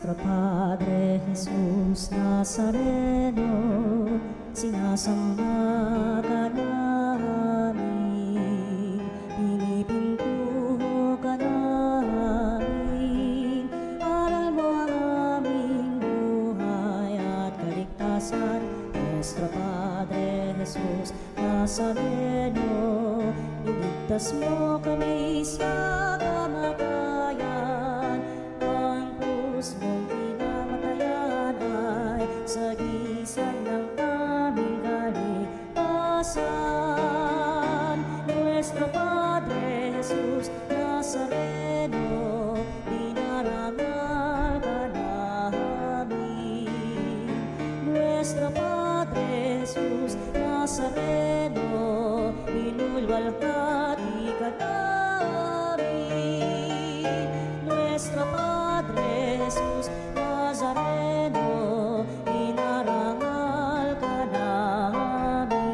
Nuestro Padre Jesús Nazareno, sinasamba ka namin, pinipintuho ka namin, aral mo ang aming buhay at kaligtasan. Nuestro Padre Jesús Nazareno, iligtas mo kami sa kamatayan. Ang krus mong pinamatayan ay sagisag ng aming kaligtasan. Nuestro Padre Jesus Nazareno, dinarangal ka namin. Nuestro Padre Jesus Nazareno, inulwalhati ka namin. Nuestro Padre Jesus Nazareno, inarangal ka namin.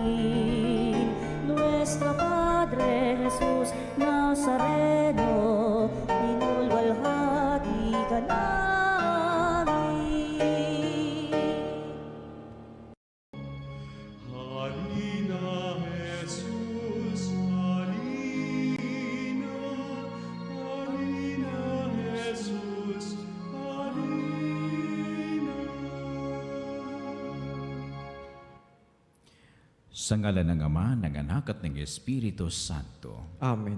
Nuestro Padre Jesus Nazareno, inulwalhati ka namin. Halina, Jesus, halina. Halina, Jesus, halina. Sa ngalan ng Ama, ng Anak at ng Espiritu Santo. Amen.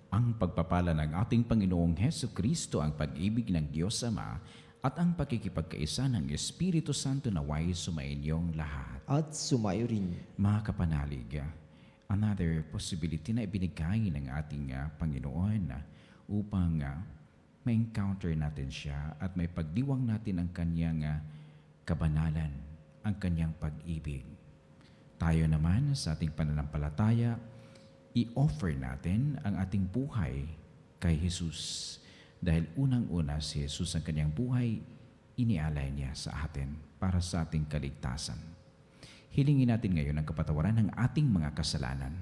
Ang pagpapala ng ating Panginoong Heso Kristo, ang pag-ibig ng Diyos Ama, at ang pakikipagkaisa ng Espiritu Santo naway sumainyong lahat. At sumayo rin. Mga kapanalig, another possibility na ibinigay ng ating Panginoon upang ma-encounter natin siya at may pagdiwang natin ang kanyang kabanalan, ang kanyang pag-ibig. Tayo naman sa ating pananampalataya, i-offer natin ang ating buhay kay Jesus. Dahil unang-una si Jesus ang kanyang buhay, inialay niya sa atin para sa ating kaligtasan. Hilingin natin ngayon ang kapatawaran ng ating mga kasalanan.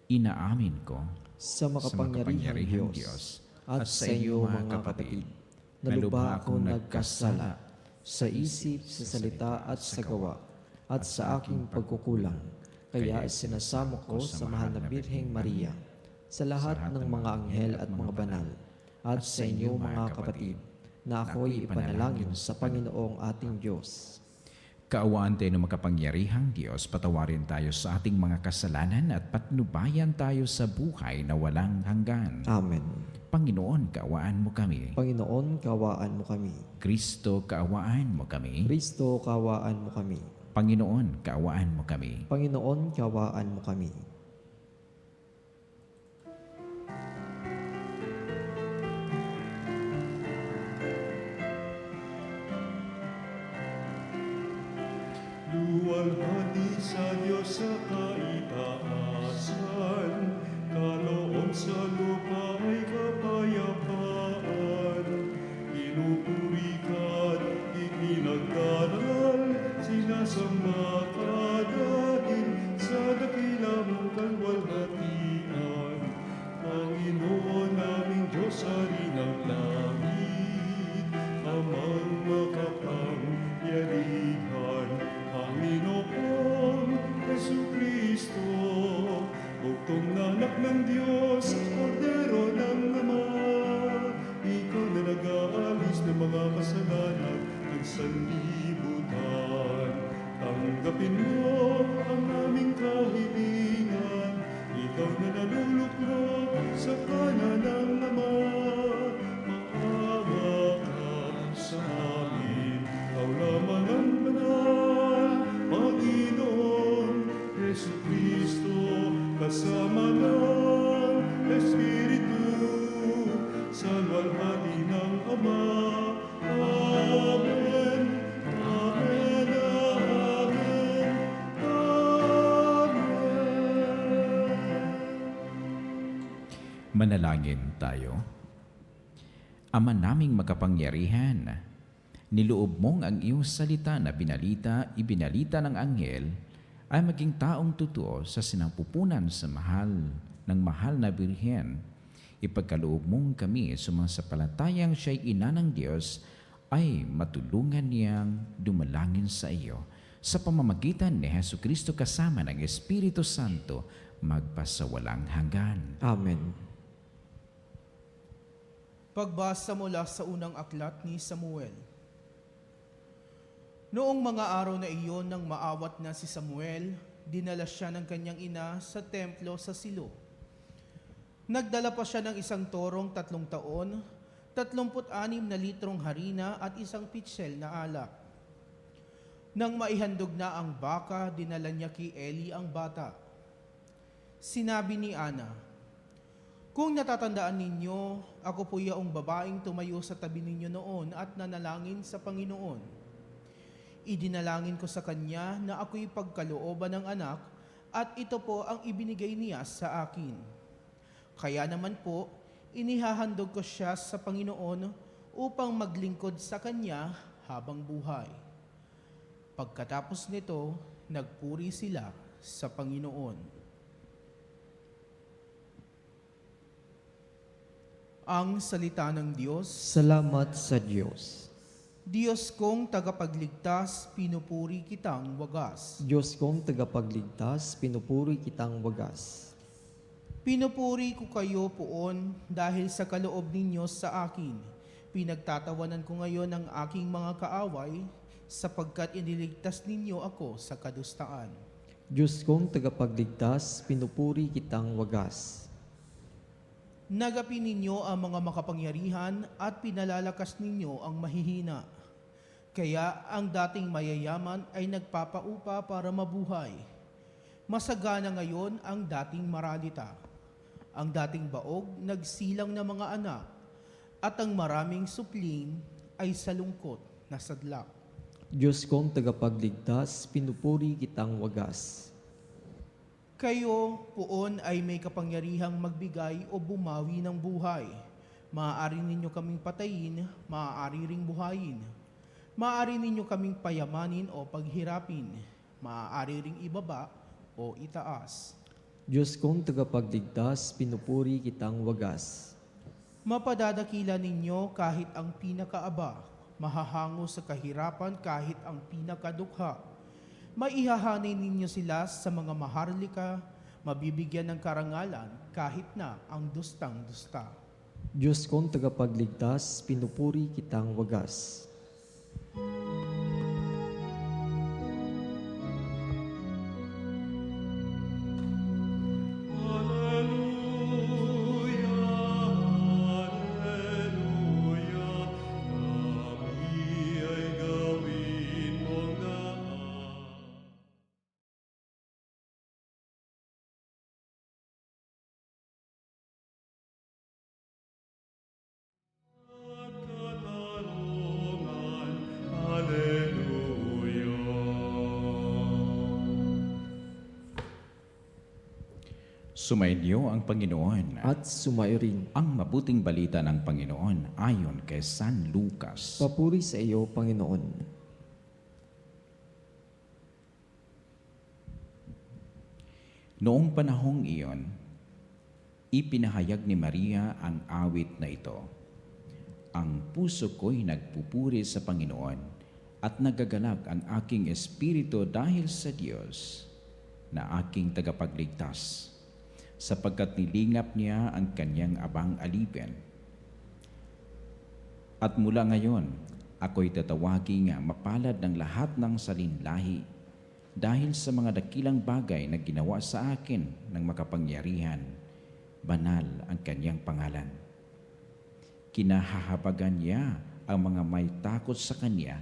Inaamin ko Sa makapangyarihang Diyos at sa iyo mga kapatid, na lubha akong nagkasala sa isip, sa salita at sa gawa, at sa aking pagkukulang. Kaya sinasamo ko sa mahal na Birheng Maria, sa lahat ng mga anghel at mga banal, at sa inyo mga kapatid, na ako'y ipanalangin sa Panginoong ating Diyos. Kaawaan tayo ng makapangyarihang Diyos, patawarin tayo sa ating mga kasalanan at patnubayan tayo sa buhay na walang hanggan. Amen. Panginoon, kaawaan mo kami. Panginoon, kawaan mo kami. Kristo, kaawaan mo kami. Kristo, kawaan mo kami. Panginoon, kaawaan mo kami. Panginoon, kawaan mo kami. Luwalhati sa Diyos sa kaitaasan, kaloob sa lupa ay kapayapaan. Pinupuri ka't ipinagdaral, sinasamba ka dahil sa dakila mong kalwalhatian. Panginoon naming Diyos, Hari ng langit, Amang makapangyarihan, Panginoong Jesucristo, bugtong na anak ng Diyos, Kordero ng Ama. Ikaw na nag-aalis ng mga kasalanan ng sanlibutan. Tanggapin mo ang aming kahilingan, ikaw na naluluklok sa kanan ng Ama. Maawa ka sa amin, ikaw lamang ang banal, Panginoon Jesucristo, kasama ng Espiritu, sa luwalhati ng Ama. Amen. Amen. Amen. Amen. Manalangin tayo. Ama naming makapangyarihan, niloob mong ang iyong salita na ibinalita ng anghel ay maging taong totoo sa sinampupunan sa mahal na Birhen. Ipagkaloob mong kami sumasampalatayang siya'y ina ng Diyos ay matulungan niyang dumalangin sa iyo sa pamamagitan ni Jesucristo kasama ng Espiritu Santo magpasawalang hanggan. Amen. Pagbasa mula sa unang aklat ni Samuel. Noong mga araw na iyon nang maawat na si Samuel, dinala siya ng kanyang ina sa templo sa Silo. Nagdala pa siya ng isang torong 3 taon, 36 na litrong harina at isang pitsel na alak. Nang maihandog na ang baka, dinala niya kay Eli ang bata. Sinabi ni Ana, "Kung natatandaan ninyo, ako po yaong babaeng tumayo sa tabi ninyo noon at nanalangin sa Panginoon. Idinalangin ko sa kanya na ako'y pagkalooban ng anak at ito po ang ibinigay niya sa akin. Kaya naman po, inihahandog ko siya sa Panginoon upang maglingkod sa kanya habang buhay." Pagkatapos nito, nagpuri sila sa Panginoon. Ang salita ng Diyos. Salamat sa Diyos. Diyos kong tagapagligtas, pinupuri kitang wagas. Diyos kong tagapagligtas, pinupuri kitang wagas. Pinupuri ko kayo poon dahil sa kaloob ninyo sa akin. Pinagtatawanan ko ngayon ang aking mga kaaway sapagkat iniligtas ninyo ako sa kadustaan. Diyos kong tagapagligtas, pinupuri kitang wagas. Nagapin ninyo ang mga makapangyarihan at pinalalakas ninyo ang mahihina. Kaya ang dating mayayaman ay nagpapaupa para mabuhay. Masagana ngayon ang dating maralita. Ang dating baog nagsilang na mga anak, at ang maraming supling ay salungkot na sadlak. Diyos kong tagapagligtas, pinupuri kitang wagas. Kayo poon ay may kapangyarihang magbigay o bumawi ng buhay. Maaari ninyo kaming patayin, maaari ring buhayin. Maaari ninyo kaming payamanin o paghirapin. Maaari ring ibaba o itaas. Diyos kong tagapagligtas, pinupuri kitang wagas. Mapadadakila ninyo kahit ang pinakaaba, mahahango sa kahirapan kahit ang pinakadukha. Maihahanay ninyo sila sa mga maharlika, mabibigyan ng karangalan kahit na ang dustang-dusta. Diyos kong tagapagligtas, pinupuri kitang wagas. Alleluia, alleluia, kami ay gawin mong daan. Katarungan, alleluia. Sumainyo ang Panginoon. At sumairin. Ang mabuting balita ng Panginoon ayon kay San Lucas. Papuri sa iyo, Panginoon. Noong panahong iyon, ipinahayag ni Maria ang awit na ito. Ang puso ko'y nagpupuri sa Panginoon at nagagalak ang aking espiritu dahil sa Diyos na aking tagapagligtas, sapagkat nilingap niya ang kanyang abang alipin. At mula ngayon, ako'y tatawaging mapalad ng lahat ng salinlahi dahil sa mga dakilang bagay na ginawa sa akin ng makapangyarihan. Banal ang kanyang pangalan. Kinahahabagan niya ang mga may takot sa kanya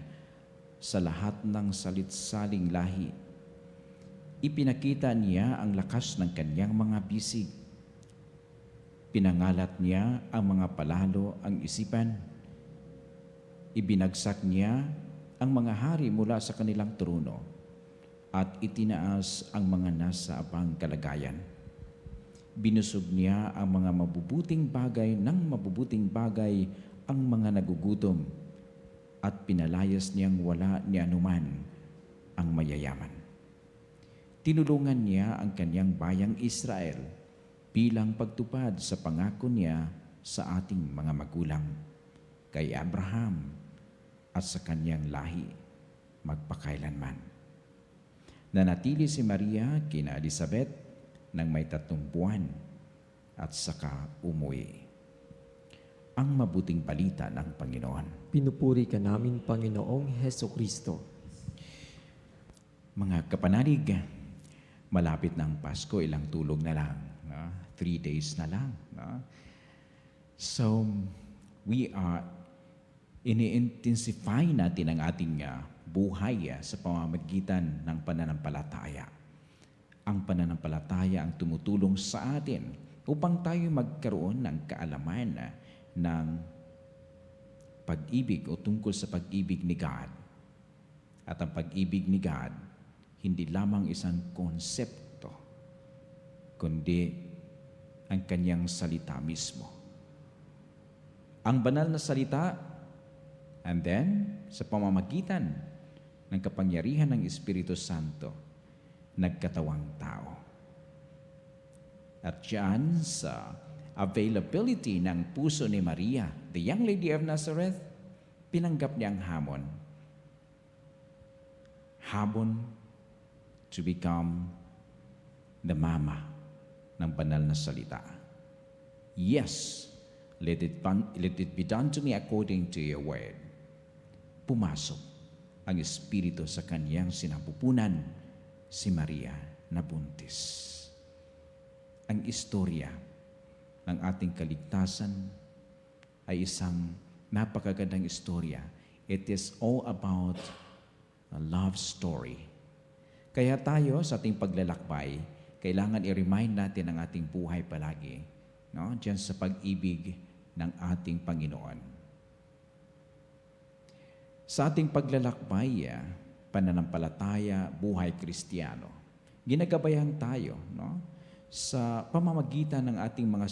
sa lahat ng salitsaling lahi. Ipinakita niya ang lakas ng kanyang mga bisig. Pinangalat niya ang mga palalo ang isipan. Ibinagsak niya ang mga hari mula sa kanilang trono at itinaas ang mga nasa abang kalagayan. Binusog niya ang mga mabubuting bagay ng mabubuting bagay ang mga nagugutom at pinalayas niyang wala ni anuman ang mayayaman. Tinulungan niya ang kanyang bayang Israel bilang pagtupad sa pangako niya sa ating mga magulang, kay Abraham at sa kanyang lahi magpakailanman. Nanatili si Maria kina Elizabeth nang may 3 buwan at saka umuwi. Ang mabuting balita ng Panginoon. Pinupuri ka namin, Panginoong Heso Kristo. Mga kapanalig, malapit na ang Pasko, ilang tulog na lang. 3 days na lang. So, we are ini-intensify natin ang ating buhay sa pamamagitan ng pananampalataya. Ang pananampalataya ang tumutulong sa atin upang tayo magkaroon ng kaalaman ng pag-ibig o tungkol sa pag-ibig ni God. At ang pag-ibig ni God, hindi lamang isang konsepto, kundi ang kanyang salita mismo. Ang banal na salita, and then, sa pamamagitan ng kapangyarihan ng Espiritu Santo, nagkatawang tao. At diyan sa availability ng puso ni Maria, the young lady of Nazareth, pinanggap niya ang hamon. Hamon to become the mama ng banal na salita. Yes, let it be done to me according to your word. Pumasok ang Espiritu sa kanyang sinapupunan, si Maria na buntis. Ang istorya ng ating kaligtasan ay isang napakagandang istorya. It is all about a love story. Kaya tayo sa ating paglalakbay, kailangan i-remind natin ang ating buhay palagi, no? Diyan sa pag-ibig ng ating Panginoon. Sa ating paglalakbay, pananampalataya, buhay Kristiyano, ginagabayan tayo, no? Sa pamamagitan ng ating mga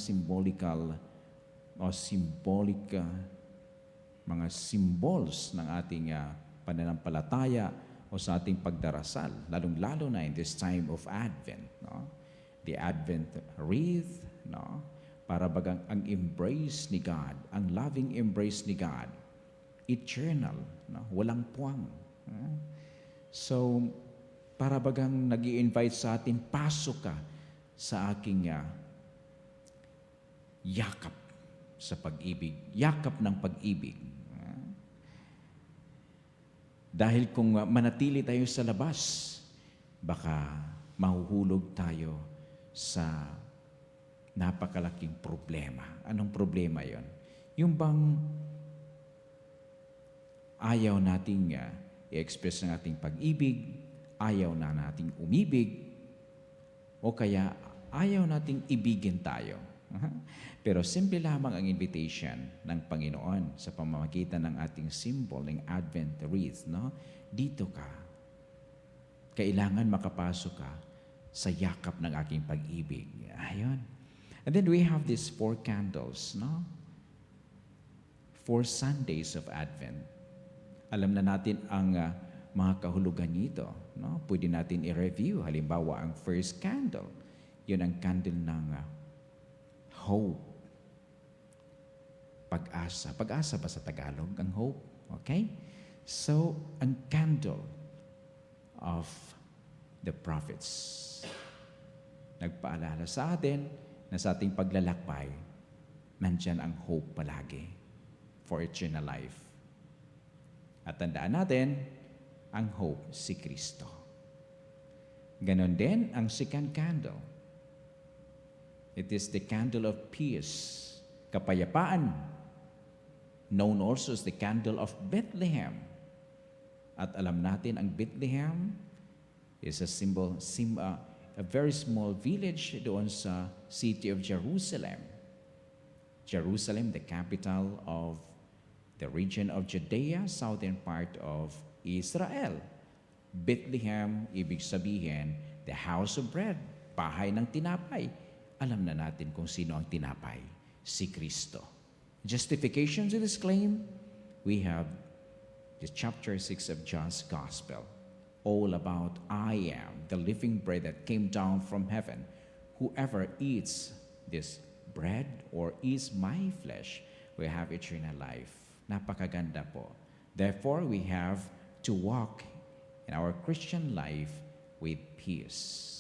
mga symbols ng ating pananampalataya o sa ating pagdarasal, lalong-lalo na in this time of Advent, no? The Advent wreath, no? Para bagang ang embrace ni God, ang loving embrace ni God, eternal, no? Walang puwang. So, para bagang nag-i-invite sa atin, pasok ka sa aking yakap sa pag-ibig, yakap ng pag-ibig. Dahil kung manatili tayo sa labas, baka mahuhulog tayo sa napakalaking problema. Anong problema yon? Yung bang ayaw nating i-express ng ating pag-ibig, ayaw na nating umibig, o kaya ayaw nating ibigin tayo. Pero simple lamang ang invitation ng Panginoon sa pamamagitan ng ating symbol, ng Advent wreath, no? Dito ka. Kailangan makapasok ka sa yakap ng aking pag-ibig. Ayun. And then we have these 4 candles, no? 4 Sundays of Advent. Alam na natin ang mga kahulugan nito, no? Pwede natin i-review. Halimbawa, ang first candle, yun ang candle ng hope. Pag-asa. Pag-asa ba sa Tagalog ang hope? Okay? So, ang candle of the prophets. Nagpaalala sa atin na sa ating paglalakbay, nandyan ang hope palagi for eternal life. At tandaan natin, ang hope si Kristo. Ganon din ang second candle. It is the candle of peace, kapayapaan, known also as the candle of Bethlehem. At alam natin, ang Bethlehem is a very small village doon sa city of Jerusalem. Jerusalem, the capital of the region of Judea, southern part of Israel. Bethlehem, ibig sabihin, the house of bread, bahay ng tinapay. Alam na natin kung sino ang tinapay, si Kristo. Justification to this claim, we have the chapter 6 of John's Gospel, all about I am the living bread that came down from heaven. Whoever eats this bread or is my flesh, we have eternal life. Napakaganda po. Therefore, we have to walk in our Christian life with peace.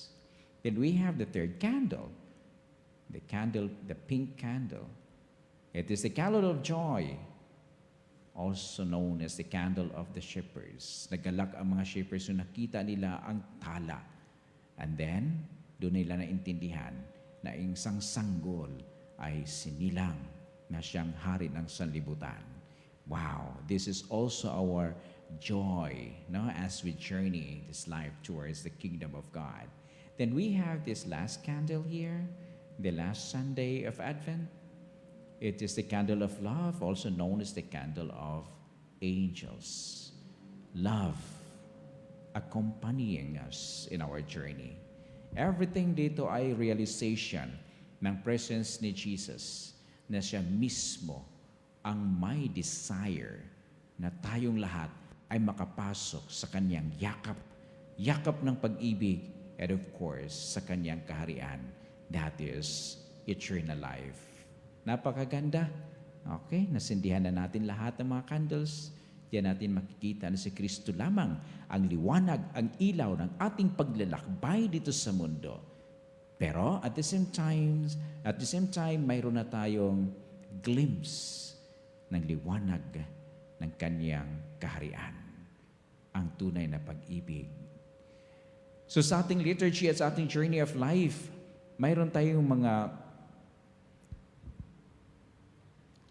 Then we have the third candle, the pink candle. It is the candle of joy, also known as the candle of the shepherds. Nagalak ang mga shepherds nung nakita nila ang tala. And then, doon nila naintindihan na isang sanggol ay sinilang na siyang hari ng sanlibutan. Wow, this is also our joy, no, as we journey this life towards the kingdom of God. Then we have this last candle here, the last Sunday of Advent. It is the candle of love, also known as the candle of angels. Love accompanying us in our journey. Everything dito ay realization ng presence ni Jesus na siya mismo ang may desire na tayong lahat ay makapasok sa kanyang yakap ng pag-ibig, and of course, sa kanyang kaharian. That is eternal life. Napakaganda. Okay, nasindihan na natin lahat ng mga candles. Diyan natin makikita na si Kristo lamang ang liwanag, ang ilaw ng ating paglalakbay dito sa mundo. Pero at the same time, mayroon na tayong glimpse ng liwanag ng kanyang kaharian, ang tunay na pag-ibig. So sa ating liturgy at sa ating journey of life, mayroon tayong mga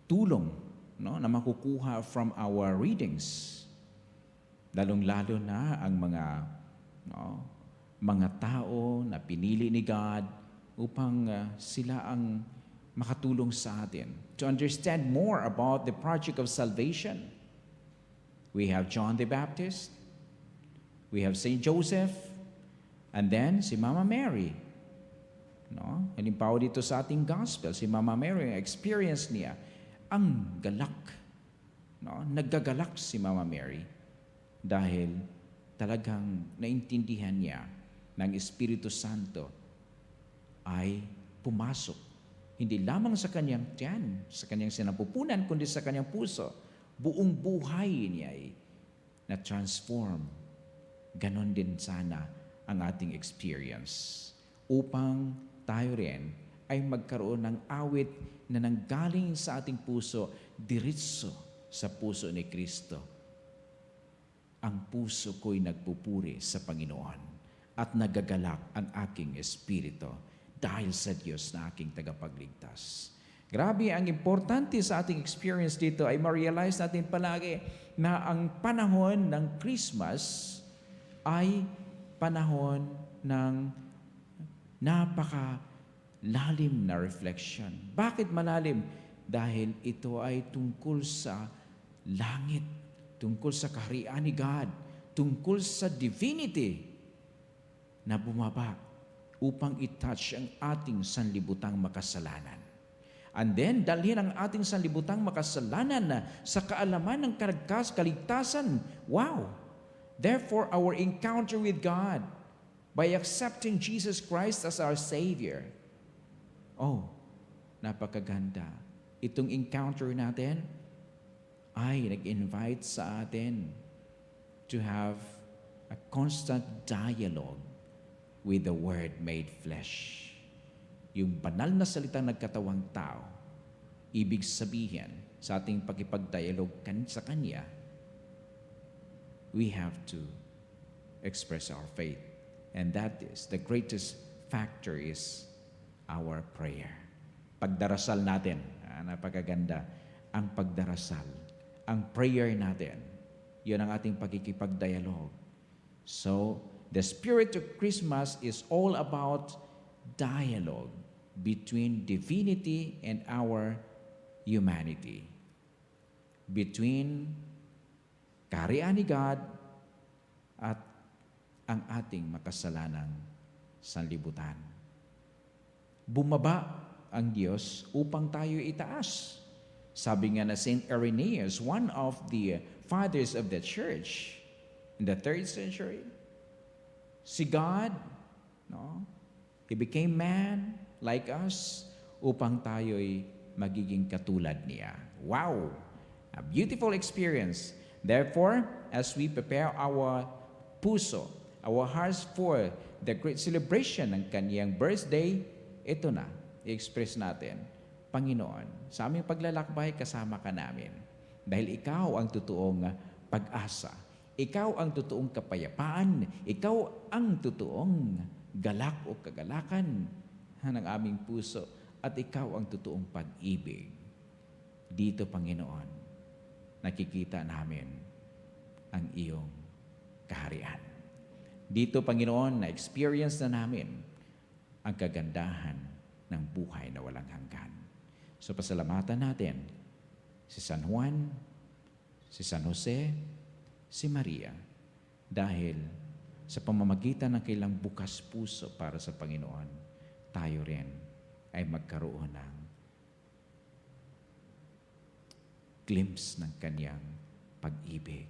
tulong, no, na makukuha from our readings. Lalong-lalo na ang mga tao na pinili ni God upang sila ang makatulong sa atin to understand more about the project of salvation. We have John the Baptist, we have Saint Joseph, and then si Mama Mary. No? Halimbawa dito sa ating gospel, si Mama Mary, experience niya ang galak. No? Naggagalak si Mama Mary dahil talagang naintindihan niya ng Espiritu Santo ay pumasok. Hindi lamang sa kanyang tiyan, sa kanyang sinapupunan, kundi sa kanyang puso. Buong buhay niya ay na-transform. Ganon din sana ang ating experience upang tayo rin ay magkaroon ng awit na nanggaling sa ating puso, diretso sa puso ni Kristo. Ang puso ko'y nagpupuri sa Panginoon at nagagalak ang aking espiritu dahil sa Diyos na aking tagapagligtas. Grabe, ang importante sa ating experience dito ay ma-realize natin palagi na ang panahon ng Christmas ay panahon ng napaka-lalim na reflection. Bakit malalim? Dahil ito ay tungkol sa langit, tungkol sa kaharian ni God, tungkol sa divinity na bumaba upang i-touch ang ating sanlibutang makasalanan. And then, dalhin ang ating sanlibutang makasalanan na sa kaalaman ng kaligtasan. Wow! Therefore, our encounter with God by accepting Jesus Christ as our Savior. Oh, napakaganda. Itong encounter natin ay nag-invite sa atin to have a constant dialogue with the Word made flesh. Yung banal na salitang nagkatawang tao, ibig sabihin sa ating pakipag-dialogue sa Kanya, we have to express our faith. And that is, the greatest factor is our prayer. Pagdarasal natin, napakaganda, ang pagdarasal, ang prayer natin, yun ang ating pakikipag-dialogue. So, the spirit of Christmas is all about dialogue between divinity and our humanity. Between kaharian ni God at ang ating makasalanang sanlibutan. Bumaba ang Diyos upang tayo itaas. Sabi nga na Saint Irenaeus, one of the fathers of the church in the 3rd century, si God, no, He became man like us upang tayo'y magiging katulad niya. Wow! A beautiful experience. Therefore, as we prepare our puso, our hearts for the great celebration ng kanyang birthday, ito na, i-express natin, Panginoon, sa aming paglalakbay, kasama ka namin. Dahil ikaw ang totoong pag-asa. Ikaw ang totoong kapayapaan. Ikaw ang totoong galak o kagalakan ng aming puso. At ikaw ang totoong pag-ibig. Dito, Panginoon, nakikita namin ang iyong kaharian. Dito, Panginoon, na-experience na namin ang kagandahan ng buhay na walang hanggan. So, pasalamatan natin si San Juan, si San Jose, si Maria, dahil sa pamamagitan ng kailang bukas puso para sa Panginoon, tayo rin ay magkaroon ng glimpse ng kanyang pag-ibig.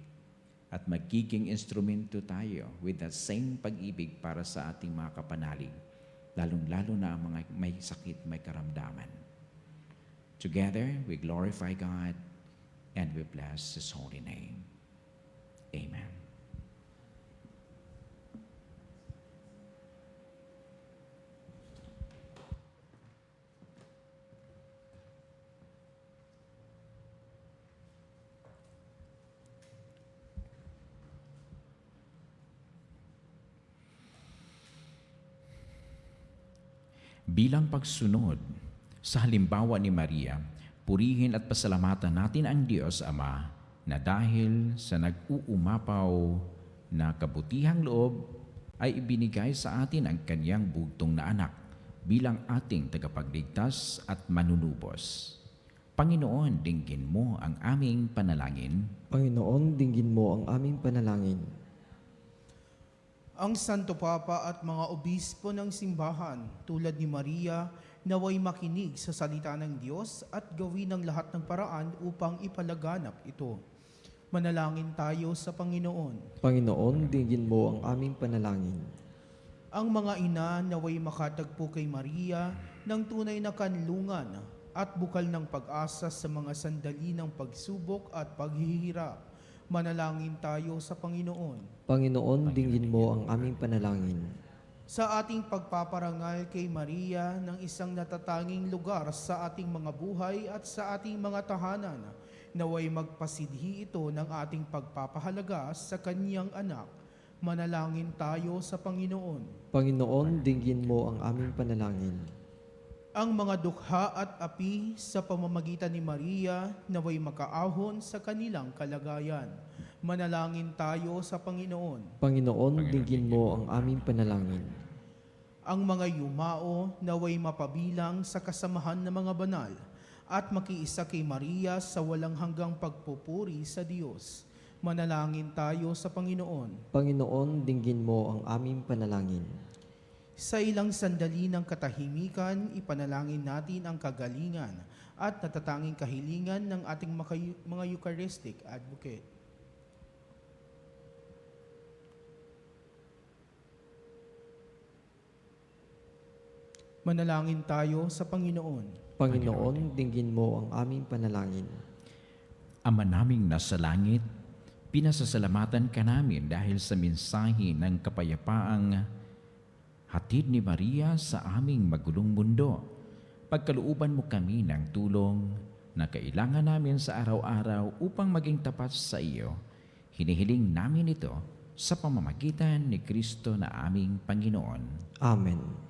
At magiging instrumento tayo with that same pag-ibig para sa ating mga kapanalig, lalong-lalo na ang mga may sakit, may karamdaman. Together, we glorify God and we bless His holy name. Amen. Bilang pagsunod sa halimbawa ni Maria, purihin at pasalamatan natin ang Diyos Ama na dahil sa nag-uumapaw na kabutihang loob ay ibinigay sa atin ang kanyang bugtong na anak bilang ating tagapagligtas at manunubos. Panginoon, dinggin mo ang aming panalangin. Panginoon, dinggin mo ang aming panalangin. Ang Santo Papa at mga obispo ng simbahan tulad ni Maria naway makinig sa salita ng Diyos at gawin ang lahat ng paraan upang ipalaganap ito. Manalangin tayo sa Panginoon. Panginoon, dinggin mo ang aming panalangin. Ang mga ina naway makatagpo kay Maria ng tunay na kanlungan at bukal ng pag-asa sa mga sandali ng pagsubok at paghihirap. Manalangin tayo sa Panginoon. Panginoon, dinggin mo ang aming panalangin. Sa ating pagpaparangal kay Maria ng isang natatanging lugar sa ating mga buhay at sa ating mga tahanan, naway magpasidhi ito ng ating pagpapahalaga sa kanyang anak. Manalangin tayo sa Panginoon. Panginoon, dinggin mo ang aming panalangin. Ang mga dukha at api sa pamamagitan ni Maria naway makaahon sa kanilang kalagayan. Manalangin tayo sa Panginoon. Panginoon, dinggin mo ang aming panalangin. Ang mga yumao naway mapabilang sa kasamahan ng mga banal at makiisa kay Maria sa walang hanggang pagpupuri sa Diyos. Manalangin tayo sa Panginoon. Panginoon, dinggin mo ang aming panalangin. Sa ilang sandali ng katahimikan, ipanalangin natin ang kagalingan at natatanging kahilingan ng ating mga Eucharistic advocate. Manalangin tayo sa Panginoon. Panginoon, dinggin mo ang aming panalangin. Ama naming nasa langit, pinasasalamatan ka namin dahil sa mensahe ng kapayapaang hatid ni Maria sa aming magulong mundo. Pagkalooban mo kami ng tulong na kailangan namin sa araw-araw upang maging tapat sa iyo. Hinihiling namin ito sa pamamagitan ni Kristo na aming Panginoon. Amen.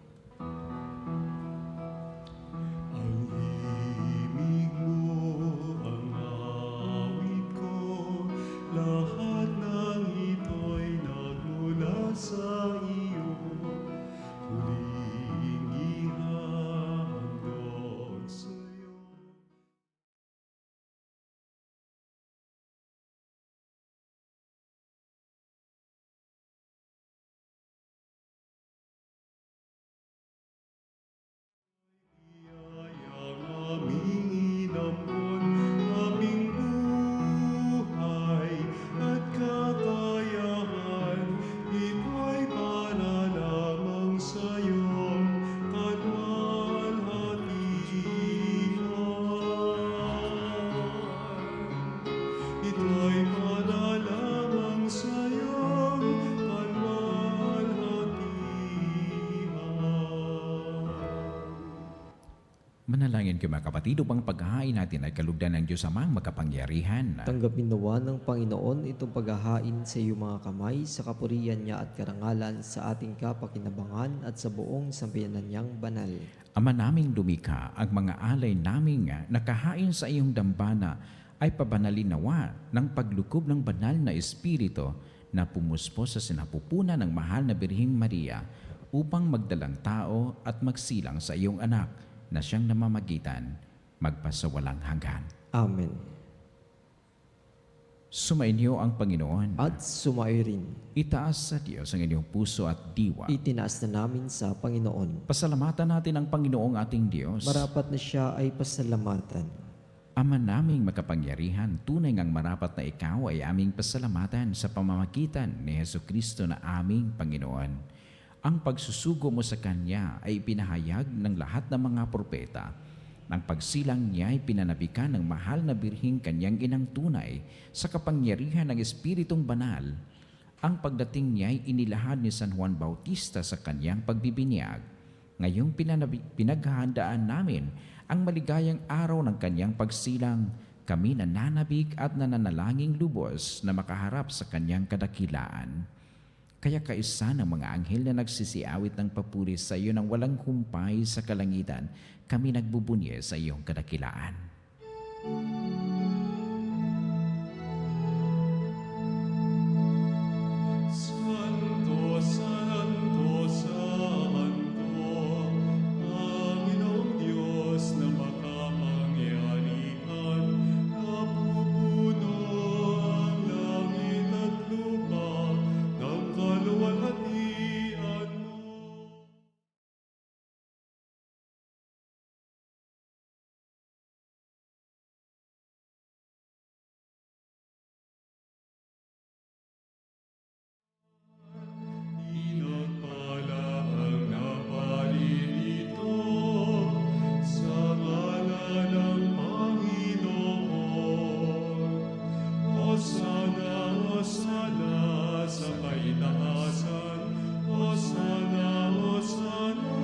Manalangin kayo mga kapatid upang paghahain natin ay kalugdan ng Diyos Amang makapangyarihan. Tanggapin nawa ng Panginoon itong paghahain sa iyong mga kamay sa kapurihan niya at karangalan sa ating kapakinabangan at sa buong sambayanan niyang banal. Ama naming lumikha, ang mga alay naming nakahain sa iyong dambana ay pabanalin nawa ng paglukob ng banal na Espiritu na pumuspo sa sinapupunan ng mahal na Birheng Maria upang magdalang tao at magsilang sa iyong anak na siyang namamagitan magpasawalang hanggan. Amen. Sumainyo ang Panginoon. At sumayo rin. Itaas sa Diyos ang inyong puso at diwa. Itinaas na namin sa Panginoon. Pasalamatan natin ang Panginoong ating Diyos. Marapat na siya ay pasalamatan. Ama naming makapangyarihan, tunay ngang marapat na ikaw ay aming pasalamatan sa pamamagitan ni Jesucristo na aming Panginoon. Ang pagsusugo mo sa Kanya ay pinahayag ng lahat ng mga propeta. Nang pagsilang niya ay pinanabikan ng mahal na Birheng Kanyang inang tunay sa kapangyarihan ng Espiritong Banal. Ang pagdating niya ay inilahad ni San Juan Bautista sa kanyang pagbibinyag. Ngayong pinaghahandaan namin ang maligayang araw ng kanyang pagsilang, kami nananabik at nananalangin lubos na makaharap sa kanyang kadakilaan. Kaya kaisa ng mga anghel na nagsisiawit ng papuri sa iyo ng walang humpay sa kalangitan, kami nagbubunye sa iyong kadakilaan. Santo, Santo, Santo, Panginoong Diyos na makapangyarihan, napupuno ang langit at lupa ng kaluwalhatian mo. Pinagpala ang naparirito sa ngalan ng Panginoon. Hosana, Hosana sa kaitaasan. Hosana, Hosana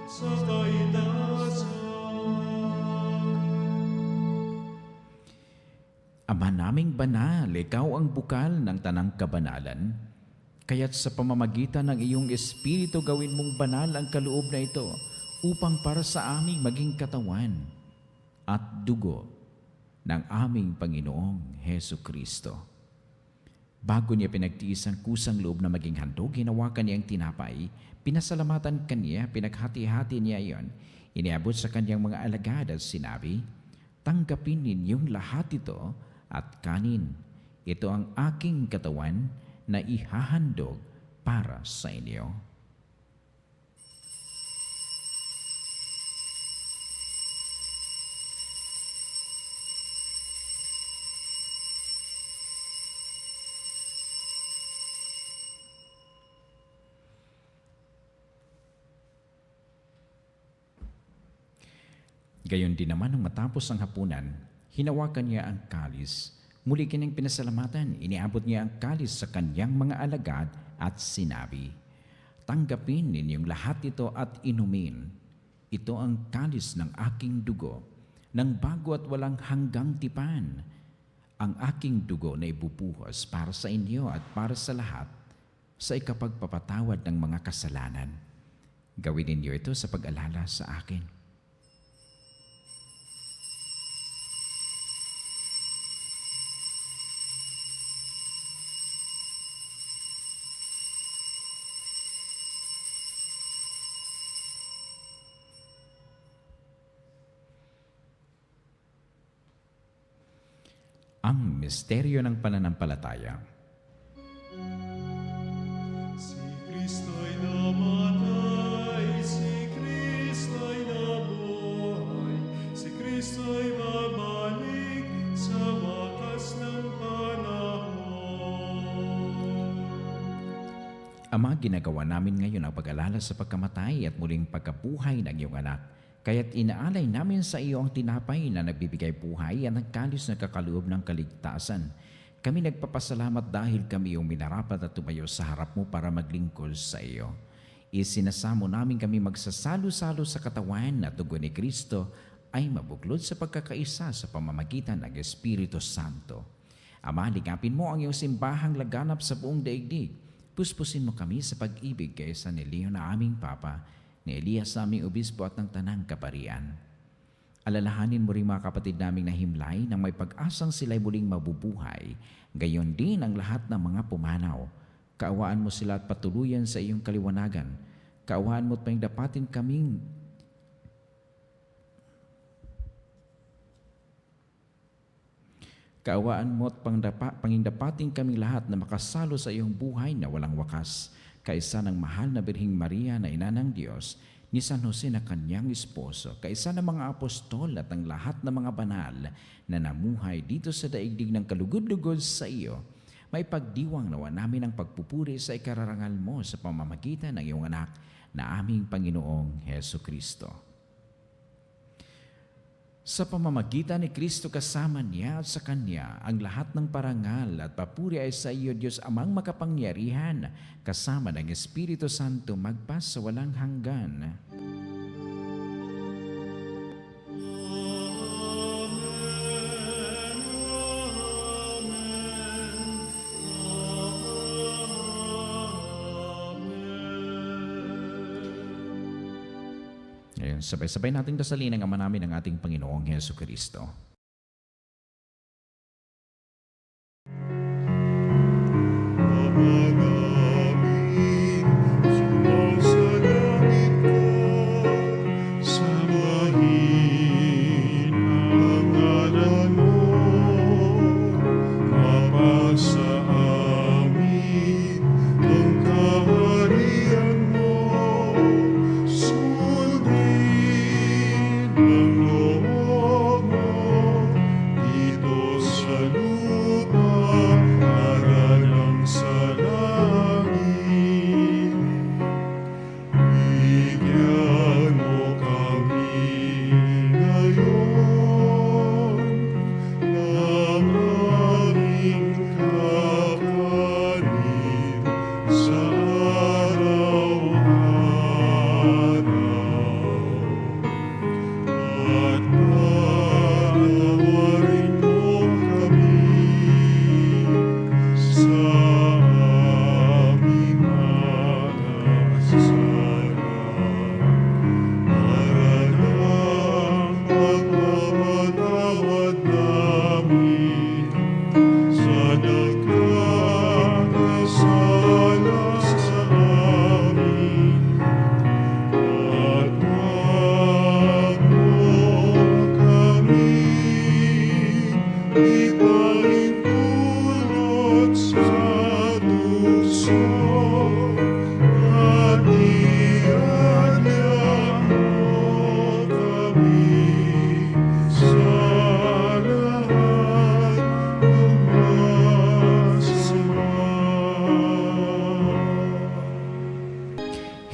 sa kaitaasan. Ama naming banal, ikaw ang bukal ng tanang kabanalan. Kaya't sa pamamagitan ng iyong Espiritu gawin mong banal ang kaloob na ito upang para sa aming maging katawan at dugo ng aming Panginoong Heso Kristo. Bago niya pinagtiis ang kusang loob na maging handog, hinawakan niya ang tinapay, pinasalamatan kaniya, pinaghati-hati niya iyon, iniabot sa kanyang mga alagad at sinabi, "Tanggapin ninyong lahat ito at kanin. Ito ang aking katawan na ihahandog para sa inyo." Gayon din naman nang matapos ang hapunan, hinawakan niya ang kalis. Muli kanyang pinasalamatan, iniabot niya ang kalis sa kanyang mga alagad at sinabi, "Tanggapin ninyong lahat ito at inumin. Ito ang kalis ng aking dugo, ng bago at walang hanggang tipan. Ang aking dugo na ibubuhos para sa inyo at para sa lahat sa ikapagpapatawad ng mga kasalanan. Gawin ninyo ito sa pag-alala sa akin." Ang misteryo ng pananampalataya. Si Kristo'y namatay, si Kristo'y nabuhay, si Kristo'y babalik sa wakas ng panahon. Ama, ginagawa namin ngayon ang pag-alala sa pagkamatay at muling pagkabuhay ng iyong anak. Kaya't inaalay namin sa iyo ang tinapay na nagbibigay buhay at ang kalis na kakaloob ng kaligtasan. Kami nagpapasalamat dahil kami yung minarapat at tumayo sa harap mo para maglingkod sa iyo. Isinasamo namin kami magsasalo-salo sa katawan at dugo ni Kristo ay mabuklod sa pagkakaisa sa pamamagitan ng Espiritu Santo. Ama, ligapin mo ang iyong simbahang laganap sa buong daigdig. Puspusin mo kami sa pag-ibig kay San Elio na aming Papa, ni Elias sa aming Obispo at ng Tanang Kaparian. Alalahanin mo rin mga kapatid naming nahimlay nang may pag-asang sila'y muling mabubuhay, gayon din ang lahat ng mga pumanaw. Kaawaan mo sila at patuluyan sa iyong kaliwanagan. Kaawaan mo at pangdapatin kaming Kaawaan mo at pangindapating kaming lahat na makasalo sa iyong buhay na walang wakas, kaisa ng mahal na Birhing Maria na ina ng Diyos, ni San Jose na kanyang esposo, kaisa ng mga apostol at ang lahat ng mga banal na namuhay dito sa daigdig ng kalugod-lugod sa iyo, may pagdiwang nawa namin ang pagpupuri sa ikararangal mo sa pamamagitan ng iyong anak na aming Panginoong Heso Kristo. Sa pamamagitan ni Kristo kasama niya at sa Kanya, ang lahat ng parangal at papuri ay sa iyo, Diyos Amang makapangyarihan, kasama ng Espiritu Santo magpa sa walang hanggan. Ngayon, sabay-sabay nating dasalin ang Ama namin ng ating Panginoong Heso Kristo.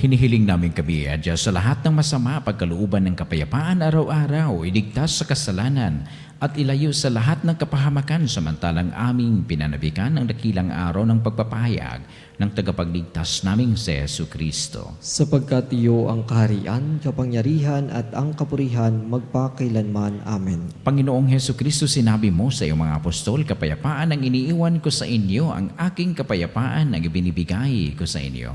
Hinihiling namin kami, Adya, sa lahat ng masama, pagkalooban ng kapayapaan araw-araw, iligtas sa kasalanan, at ilayo sa lahat ng kapahamakan samantalang aming pinanabikan ang dakilang araw ng pagpapahayag ng tagapagligtas naming si Jesu Kristo. Sapagkat iyo ang kaharian, kapangyarihan at ang kapurihan magpakailanman. Amen. Panginoong Jesu Kristo, sinabi mo sa iyong mga apostol, kapayapaan ang iniiwan ko sa inyo, ang aking kapayapaan ang ibinibigay ko sa inyo.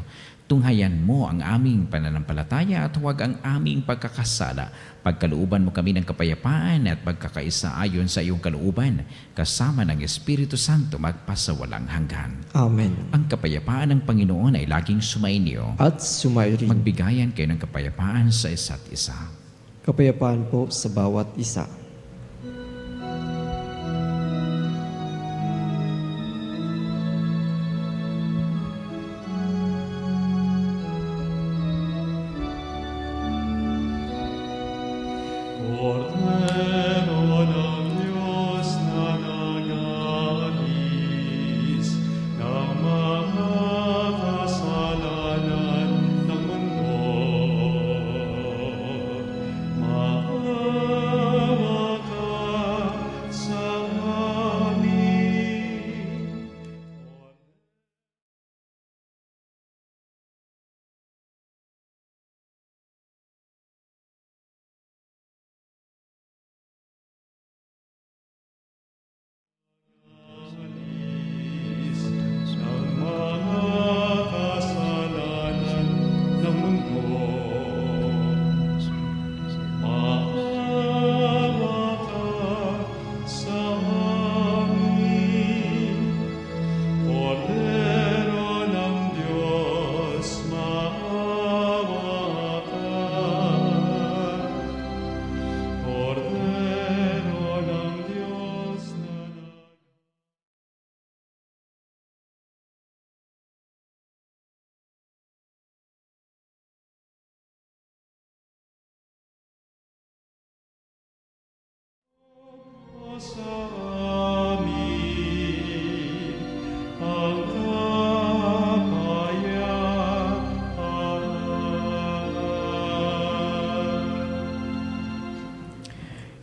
Tunghayan mo ang aming pananampalataya at huwag ang aming pagkakasala. Pagkalooban mo kami ng kapayapaan at pagkakaisa ayon sa iyong kalooban, kasama ng Espiritu Santo magpasawalang hanggan. Amen. Ang kapayapaan ng Panginoon ay laging sumainyo. At sumayo rin. Magbigayan kayo ng kapayapaan sa isa't isa. Kapayapaan po sa bawat isa. Cordero ng Diyos na nangalis ng mga kasalanan ng mundo, maawa sa amin ang kapayapaan.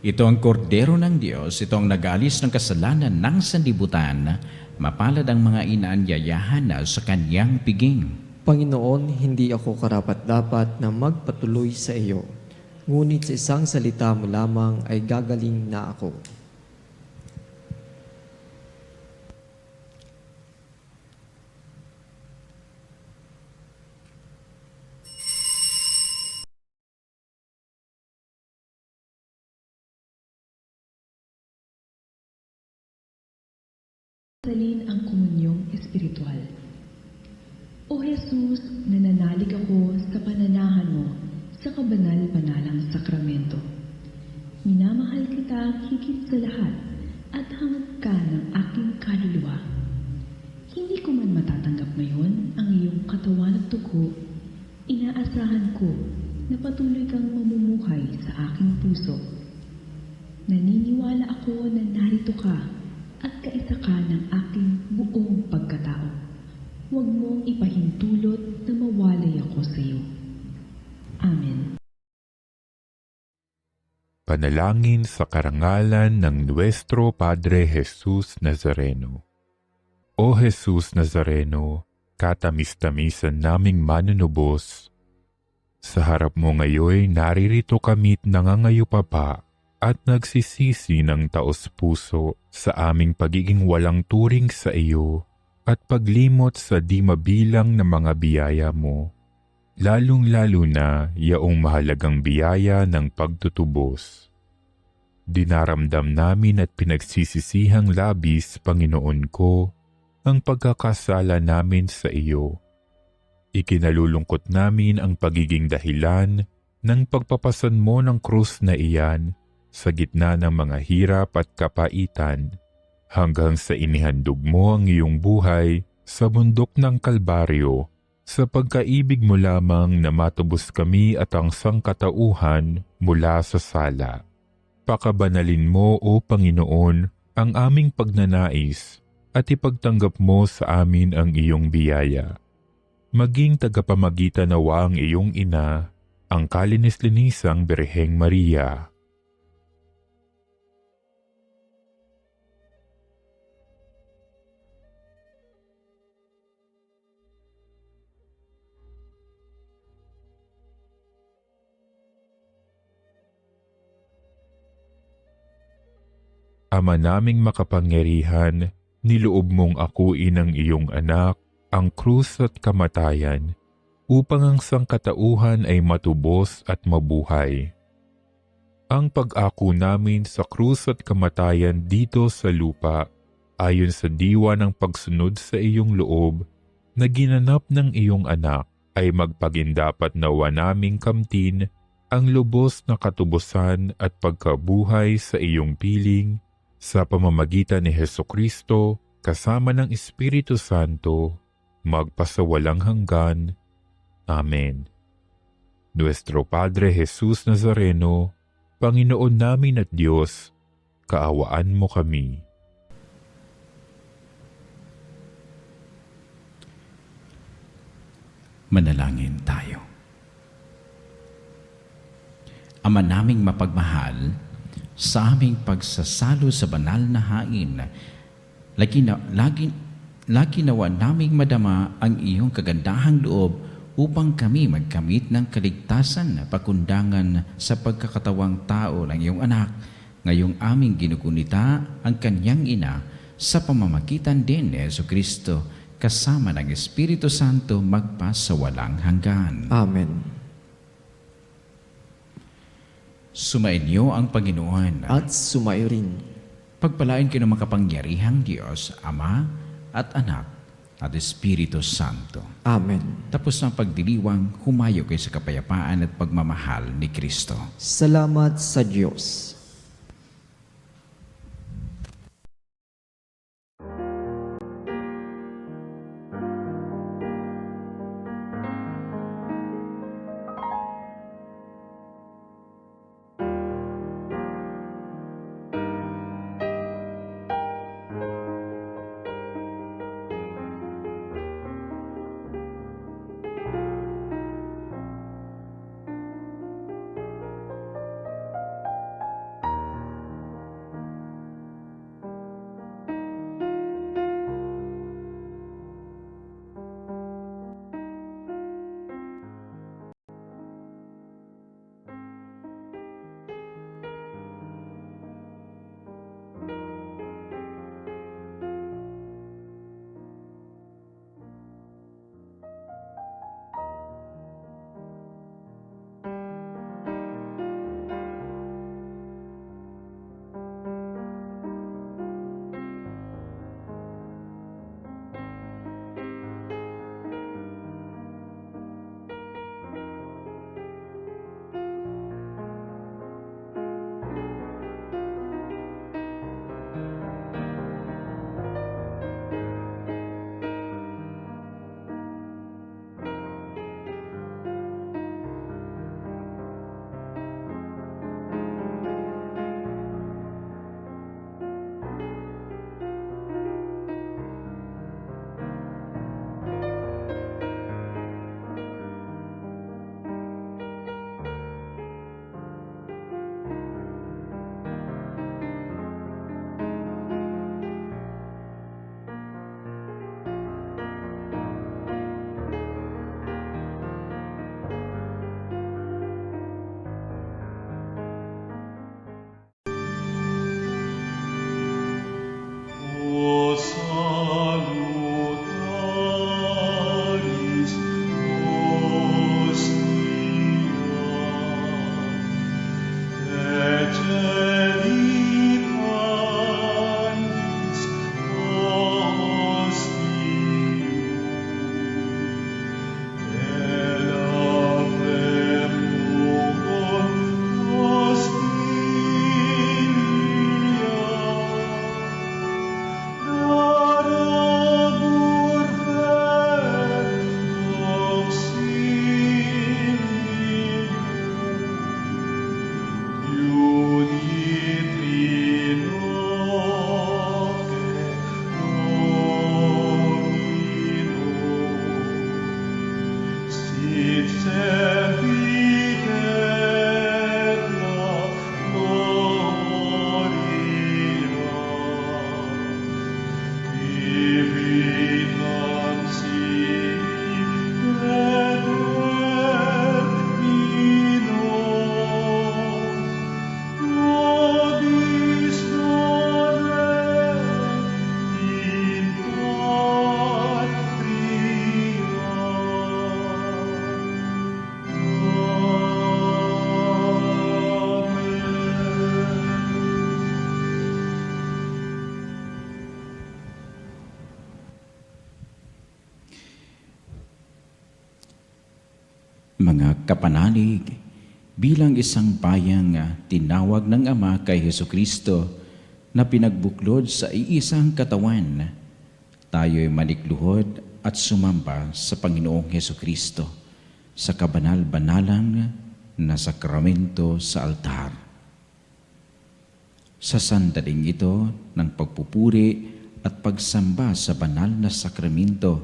Ito ang kordero ng Diyos, ito ang nag-alis ng kasalanan ng sanlibutan. Mapalad ang mga inaanyayahan na sa kanyang piging. Panginoon, hindi ako karapat-dapat na magpatuloy sa iyo. Ngunit sa isang salita mo lamang ay gagaling na ako. Salin ang komunyong espiritual. O Jesus, nananalig ako sa pananahan mo sa kabanal-banalang sakramento. Minamahal kita higit sa lahat at hangad ka ng aking kaluluwa. Hindi ko man matatanggap ngayon ang iyong katawan at dugo, inaasahan ko na patuloy kang mamumuhay sa aking puso. Naniniwala ako na narito ka at kaisa ka ng aking buong pagkatao. Huwag mong ipahintulot na mawalay ako sa iyo. Amen. Panalangin sa karangalan ng Nuestro Padre Jesus Nazareno. O Jesus Nazareno, katamis-tamisan naming manunubos, sa harap mo ngayon naririto kami't nangangayupapa at nagsisisi ng taos-puso sa aming pagiging walang turing sa iyo at paglimot sa di mabilang na mga biyaya mo, lalong-lalo na yaong mahalagang biyaya ng pagtutubos. Dinaramdam namin at pinagsisisihang labis, Panginoon ko, ang pagkakasala namin sa iyo. Ikinalulungkot namin ang pagiging dahilan ng pagpapasan mo ng krus na iyan sa gitna ng mga hirap at kapaitan, hanggang sa inihandog mo ang iyong buhay sa bundok ng Kalbaryo, sa pagkaibig mo lamang na matubos kami at ang sangkatauhan mula sa sala. Pakabanalin mo, O Panginoon, ang aming pagnanais at ipagtanggap mo sa amin ang iyong biyaya. Maging tagapamagitan nawa ang iyong ina, ang kalinis-linisang Birheng Maria. Ama naming makapangyarihan, niloob mong akuin ang iyong anak, ang krus at kamatayan, upang ang sangkatauhan ay matubos at mabuhay. Ang pag-ako namin sa krus at kamatayan dito sa lupa, ayon sa diwa ng pagsunod sa iyong loob, na ginanap ng iyong anak, ay magpagindapat nawa naming kamtin ang lubos na katubusan at pagkabuhay sa iyong piling, sa pamamagitan ni Hesukristo, kasama ng Espiritu Santo, magpasawalang hanggan. Amen. Nuestro Padre Jesus Nazareno, Panginoon namin at Diyos, kaawaan mo kami. Manalangin tayo. Ama naming mapagmahal, sa aming pagsasalo sa banal na hain, lagi nawa naming madama ang iyong kagandahang loob upang kami magkamit ng kaligtasan na pakundangan sa pagkakatawang tao ng iyong anak, ngayong aming ginugunita ang kanyang ina sa pamamagitan din ni Jesucristo, kasama ng Espiritu Santo magpasawalang hanggan. Amen. Sumainyo ang Panginoon At sumayo rin. pagpalain kayo ng makapangyarihang Diyos, Ama at Anak at Espiritu Santo. Amen. Tapos ng pagdiriwang, humayo kayo sa kapayapaan at pagmamahal ni Kristo. Salamat sa Diyos. Mga kapanalig, bilang isang bayang tinawag ng Ama kay Hesukristo na pinagbuklod sa iisang katawan, tayo'y manikluhod at sumamba sa Panginoong Hesukristo sa kabanal-banalang na sakramento sa altar. Sa sandaling ito ng pagpupuri at pagsamba sa banal na sakramento,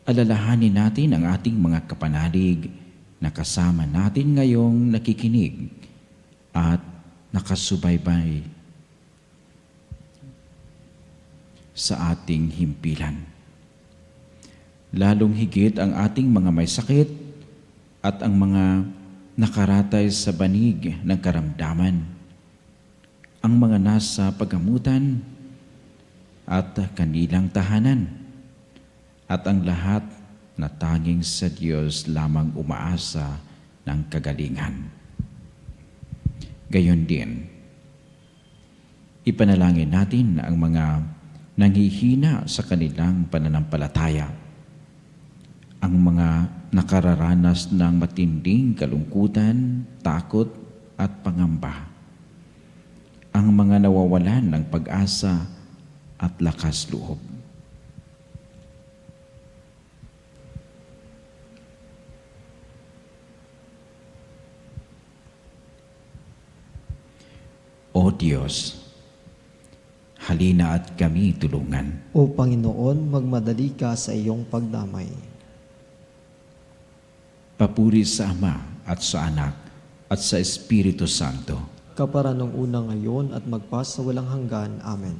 alalahanin natin ang ating mga kapanalig na kasama natin ngayong nakikinig at nakasubaybay sa ating himpilan. Lalong higit ang ating mga may sakit at ang mga nakaratay sa banig ng karamdaman, ang mga nasa paggamutan at kanilang tahanan, at ang lahat na tanging sa Diyos lamang umaasa ng kagalingan. Gayon din, ipanalangin natin ang mga nanghihina sa kanilang pananampalataya, ang mga nakararanas ng matinding kalungkutan, takot at pangamba, ang mga nawawalan ng pag-asa at lakas loob. O Diyos, halina at kami tulungan. O Panginoon, magmadali ka sa iyong pagdamay. Papuri sa Ama at sa Anak at sa Espiritu Santo. Kapara nung una ngayon at magpasawalang hanggan. Amen.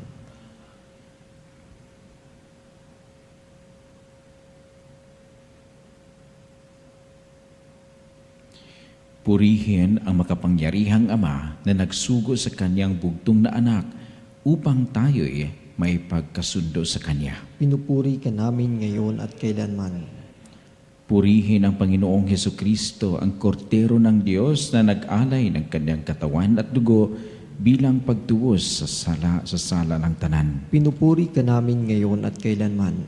Purihin ang makapangyarihang Ama na nagsugo sa kanyang bugtong na anak upang tayo'y may pagkasundo sa Kanya. Pinupuri ka namin ngayon at kailanman. Purihin ang Panginoong Hesukristo, ang kordero ng Diyos na nag-alay ng kanyang katawan at dugo bilang pagtuwos sa sala ng tanan. Pinupuri ka namin ngayon at kailanman.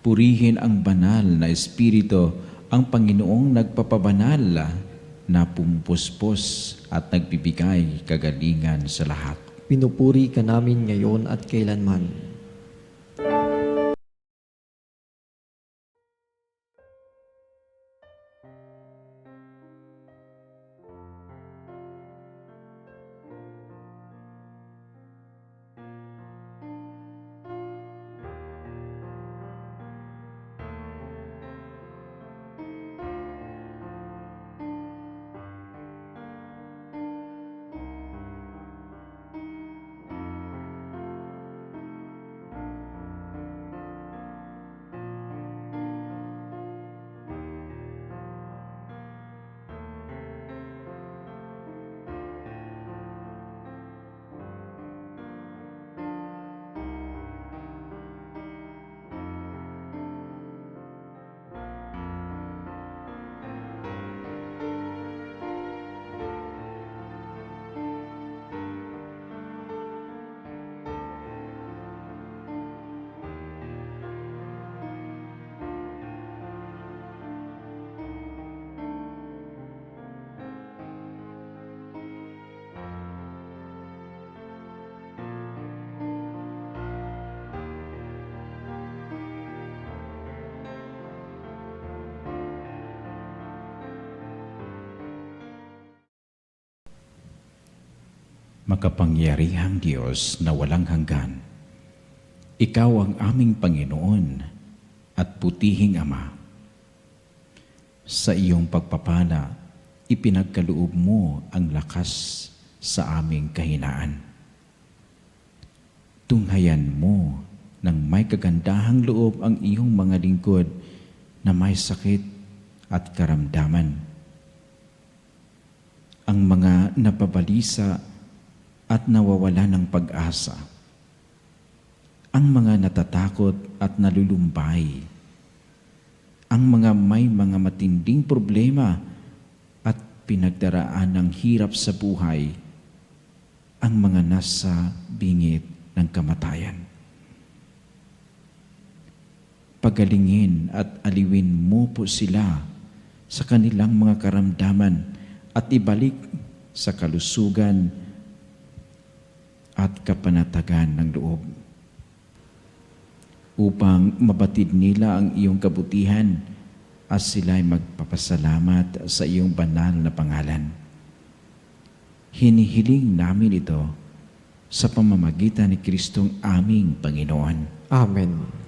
Purihin ang banal na Espiritu, ang Panginoong nagpapabanal na pumpuspos at nagbibigay kagalingan sa lahat. Pinupuri ka namin ngayon at kailanman. Makapangyarihang Diyos na walang hanggan, Ikaw ang aming Panginoon at putihing Ama. Sa iyong pagpapala, ipinagkaloob mo ang lakas sa aming kahinaan. Tunghayan mo ng may kagandahang loob ang iyong mga lingkod na may sakit at karamdaman. Ang mga napabalisa at nawawala ng pag-asa. Ang mga natatakot at nalulumbay. Ang mga may mga matinding problema at pinagdaraan ng hirap sa buhay. Ang mga nasa bingit ng kamatayan. Pagalingin at aliwin mo po sila sa kanilang mga karamdaman at ibalik sa kalusugan at kapanatagan ng loob. Upang mabatid nila ang iyong kabutihan at sila'y magpapasalamat sa iyong banal na pangalan. Hinihiling namin ito sa pamamagitan ni Kristong aming Panginoon. Amen.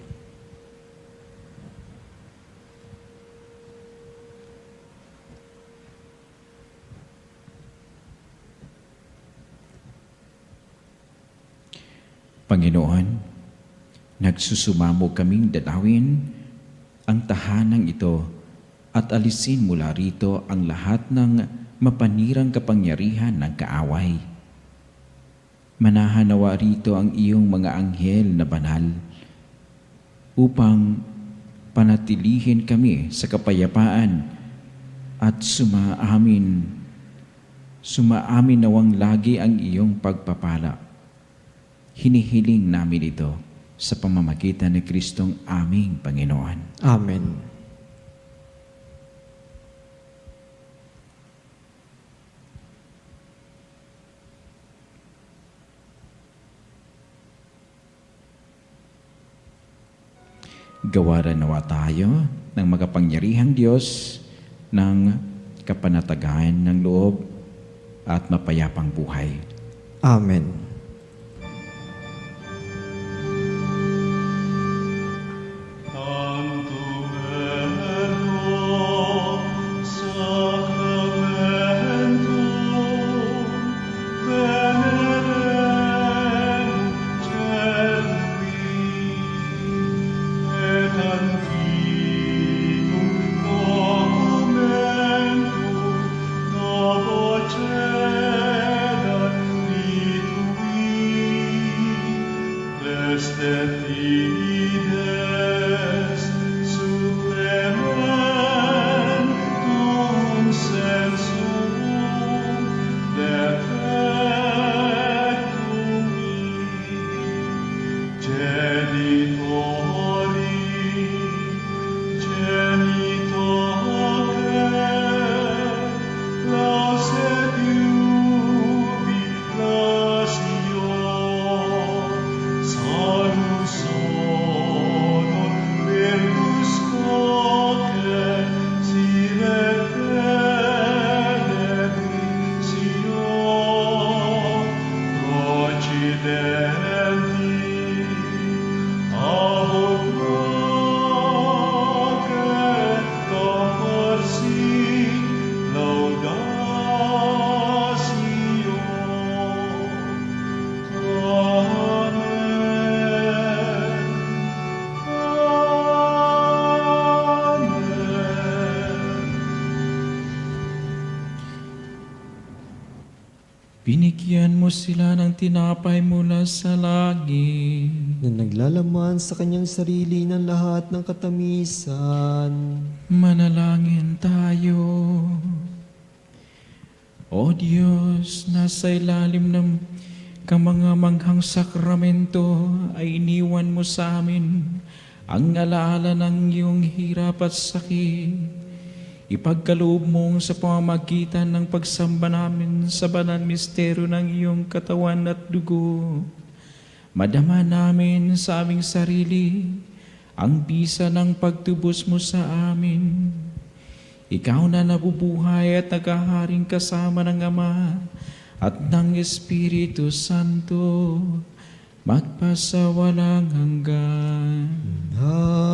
Panginoon, nagsusumamo kaming dalawin ang tahanang ito at alisin mula rito ang lahat ng mapanirang kapangyarihan ng kaaway. Manahanawa rito ang iyong mga anghel na banal upang panatilihin kami sa kapayapaan at sumaamin nawang lagi ang iyong pagpapala. Hinihiling namin ito sa pamamagitan ni Kristong aming Panginoon. Amen. Gawaran nawa tayo ng makapangyarihang Diyos ng kapanatagan ng loob at mapayapang buhay. Amen. Binigyan mo sila ng tinapay mula sa langit. Na naglalaman sa kanyang sarili ng lahat ng katamisan. Manalangin tayo. O Diyos, nasa ilalim ng kamangamanghang sakramento ay iniwan mo sa amin ang alaala ng iyong hirap at sakit. Ipagkaloob mo sa pamamagitan ng pagsamba namin sa banal misteryo ng iyong katawan at dugo. Madama namin sa aming sarili ang bisa ng pagtubos mo sa amin. Ikaw na nabubuhay at naghaharing kasama ng Ama at ng Espiritu Santo, magpasawalang hanggan. Amen.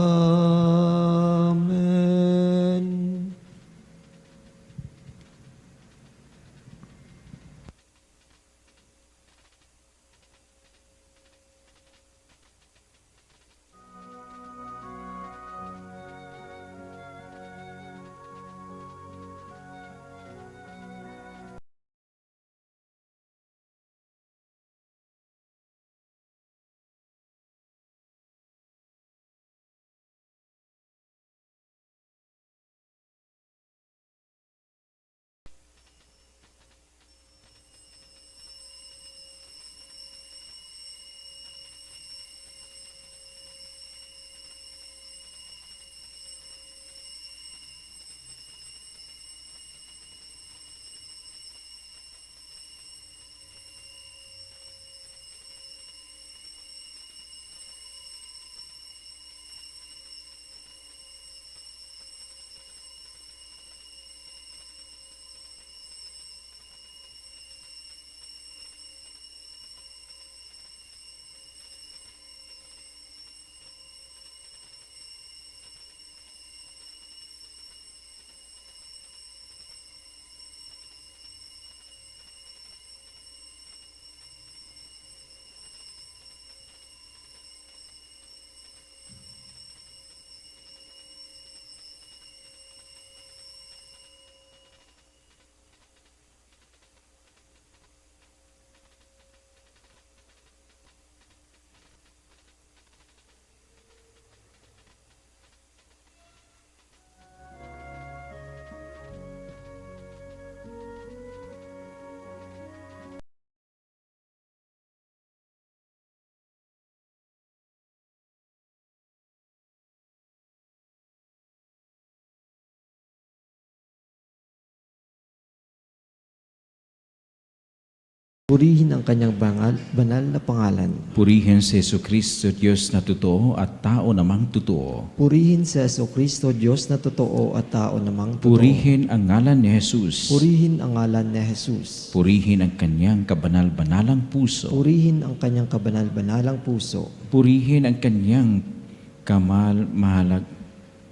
Purihin ang kanyang banal na pangalan. Purihin si Jesucristo, Diyos na totoo at tao namang totoo. Purihin si Jesucristo, Diyos na totoo at tao namang totoo. Purihin ang ngalan ni Jesus. Purihin ang ngalan ni Jesus. Purihin ang kanyang kabanal-banalang puso. Purihin ang kanyang kabanal-banalang puso. Purihin ang kanyang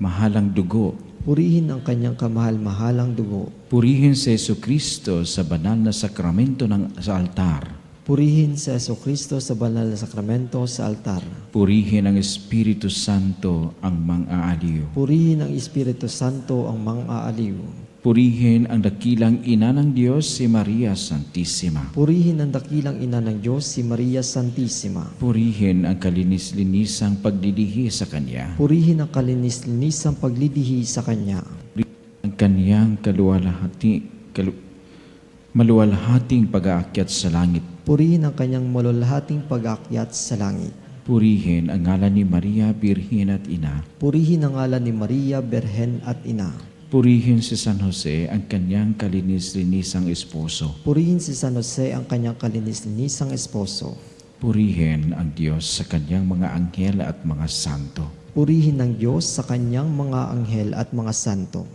mahalang dugo. Purihin ang kanyang kamahal-mahalang dugo. Purihin si Jesucristo sa banal na sakramento sa altar. Purihin si Jesucristo sa banal na sakramento sa altar. Purihin ang Espiritu Santo ang mang-aaliw. Purihin ang Espiritu Santo ang mang-aaliw. Purihin ang dakilang ina ng Diyos, si Maria Santissima. Purihin ang dakilang ina ng Diyos, si Maria Santissima. Purihin ang kalinis-linisang pagdilihi sa Kanya. Purihin ang kalinis-linisang paglilihi sa Kanya. Ang Kanyang maluwalhating pag-aakyat sa langit. Purihin ang Kanyang malulhating pag-aakyat sa langit. Purihin ang ngalan ni Maria, Birhen at Ina. Purihin ang ngalan ni Maria, Birhen at Ina. Purihin si San Jose, ang kanyang kalinis-linisang esposo. Purihin si San Jose, ang kanyang kalinis-linisang esposo. Purihin ang Diyos sa kanyang mga anghel at mga santo. Purihin ng Diyos sa kanyang mga anghel at mga santo.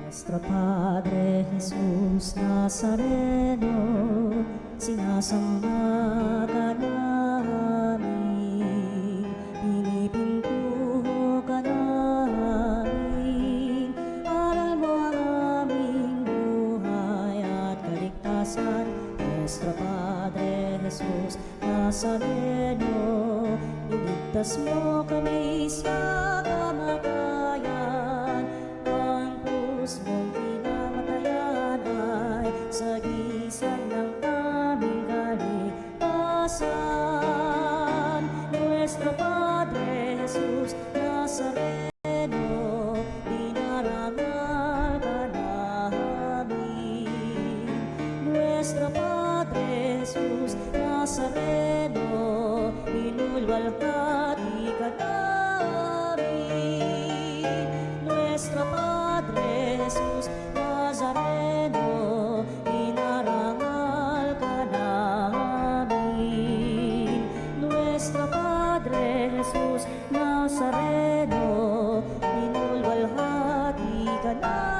Nuestro Padre Jesus Nazareno, sinasamba ka namin, pinipintuho ka namin, aral mo ang aming buhay at kaligtasan. Nuestro Padre Jesus Nazareno, iligtas mo kami sa kamatayan, ang krus mong pinamatayan ay sagisag ng aming kaligtasan. Nuestro Padre Jesus Nazareno, dinarangal ka namin. Nuestro Padre Jesus Nazareno, inulwalhati ka namin. Nuestro Padre Jesus Nazareno, inarangal ka namin. Nuestro Padre Jesus Nazareno, inulwalhati ka namin.